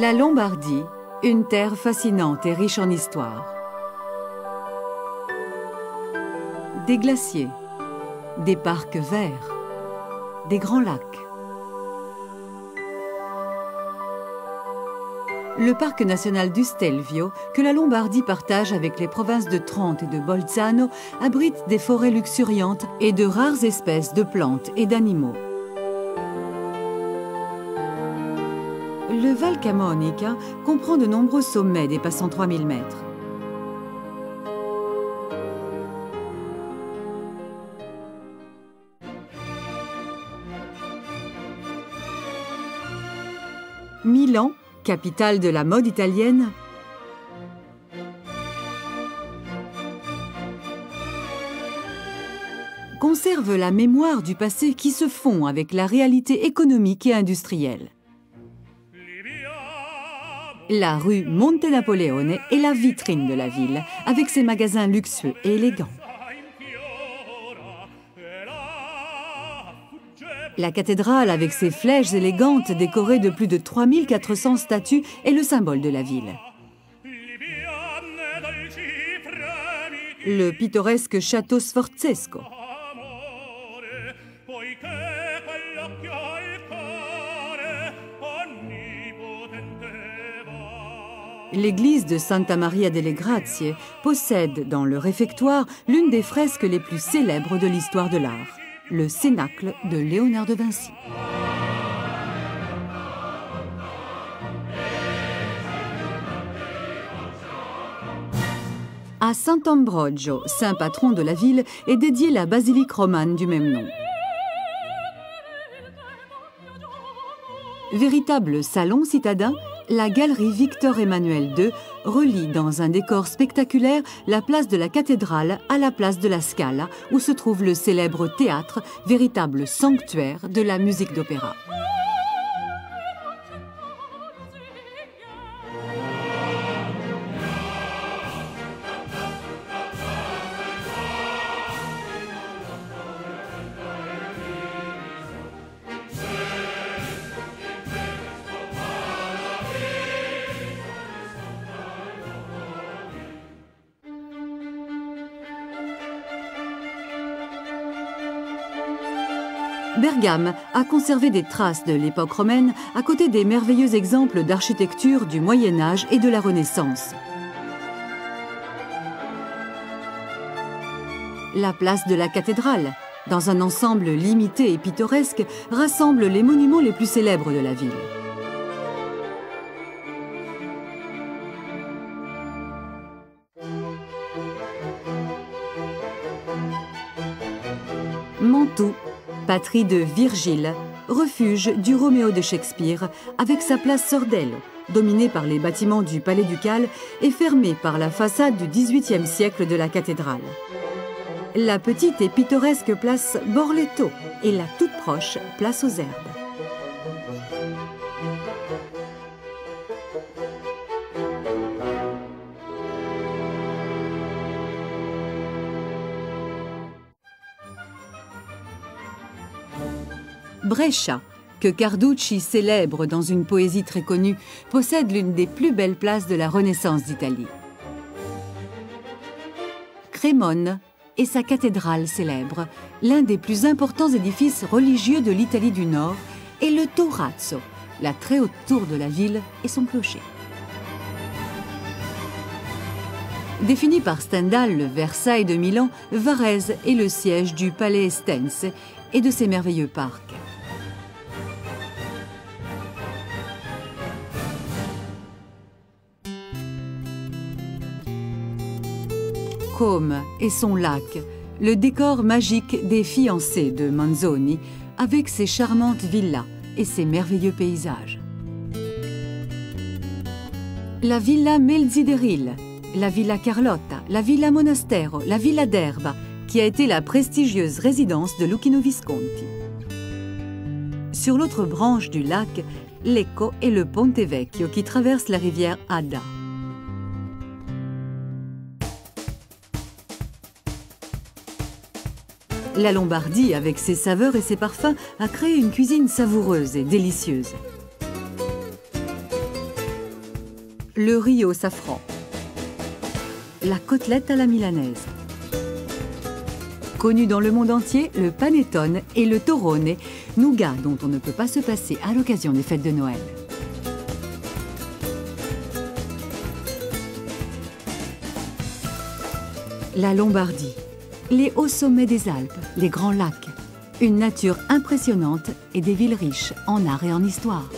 La Lombardie, une terre fascinante et riche en histoire. Des glaciers, des parcs verts, des grands lacs. Le parc national du Stelvio, que la Lombardie partage avec les provinces de Trente et de Bolzano, abrite des forêts luxuriantes et de rares espèces de plantes et d'animaux. Le Val Camonica comprend de nombreux sommets dépassant 3000 mètres. Milan, capitale de la mode italienne, conserve la mémoire du passé qui se fond avec la réalité économique et industrielle. La rue Monte Napoleone est la vitrine de la ville, avec ses magasins luxueux et élégants. La cathédrale, avec ses flèches élégantes décorées de plus de 3400 statues, est le symbole de la ville. Le pittoresque château Sforzesco. L'église de Santa Maria delle Grazie possède dans le réfectoire l'une des fresques les plus célèbres de l'histoire de l'art, le Cénacle de Léonard de Vinci. À Sant'Ambrogio, saint patron de la ville, est dédiée la basilique romane du même nom. Véritable salon citadin, la galerie Victor-Emmanuel II relie dans un décor spectaculaire la place de la cathédrale à la place de la Scala, où se trouve le célèbre théâtre, véritable sanctuaire de la musique d'opéra. Bergame a conservé des traces de l'époque romaine à côté des merveilleux exemples d'architecture du Moyen Âge et de la Renaissance. La place de la cathédrale, dans un ensemble limité et pittoresque, rassemble les monuments les plus célèbres de la ville. Mantoue, patrie de Virgile, refuge du Roméo de Shakespeare, avec sa place Sordello, dominée par les bâtiments du Palais ducal et fermée par la façade du XVIIIe siècle de la cathédrale. La petite et pittoresque place Borletto et la toute proche place aux Herbes. Brescia, que Carducci célèbre dans une poésie très connue, possède l'une des plus belles places de la Renaissance d'Italie. Crémone est sa cathédrale célèbre, l'un des plus importants édifices religieux de l'Italie du Nord, et le Torrazzo, la très haute tour de la ville et son clocher. Défini par Stendhal, le Versailles de Milan, Varèse est le siège du Palais Estense et de ses merveilleux parcs. Côme et son lac, le décor magique des fiancées de Manzoni, avec ses charmantes villas et ses merveilleux paysages. La Villa Melzideril, la Villa Carlotta, la Villa Monastero, la Villa d'Erba, qui a été la prestigieuse résidence de Luchino Visconti. Sur l'autre branche du lac, Lecco et le Ponte Vecchio qui traverse la rivière Adda. La Lombardie, avec ses saveurs et ses parfums, a créé une cuisine savoureuse et délicieuse. le riz au safran. La côtelette à la milanaise. Connu dans le monde entier, le panettone et le torrone, nougat dont on ne peut pas se passer à l'occasion des fêtes de Noël. La Lombardie, les hauts sommets des Alpes, les grands lacs, une nature impressionnante et des villes riches en art et en histoire.